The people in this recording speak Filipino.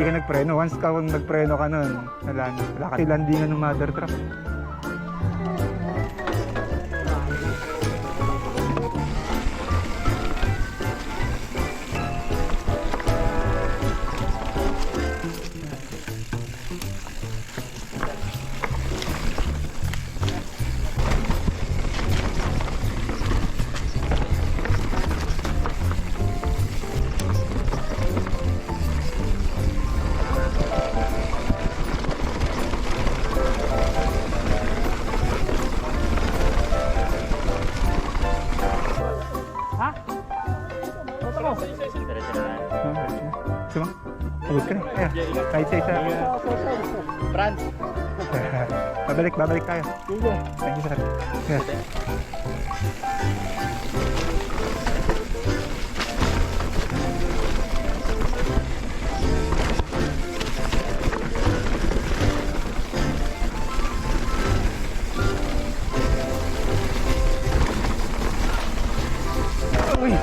Hindi ka nagpreno. Once ka kung nagpreno ka nun, wala na. Wala kasi landingan ng mother truck. Suma? Pagod ka na. Kaya, kahit sa isa. France. Babalik tayo. Thank you, sir. Yeah. Uy!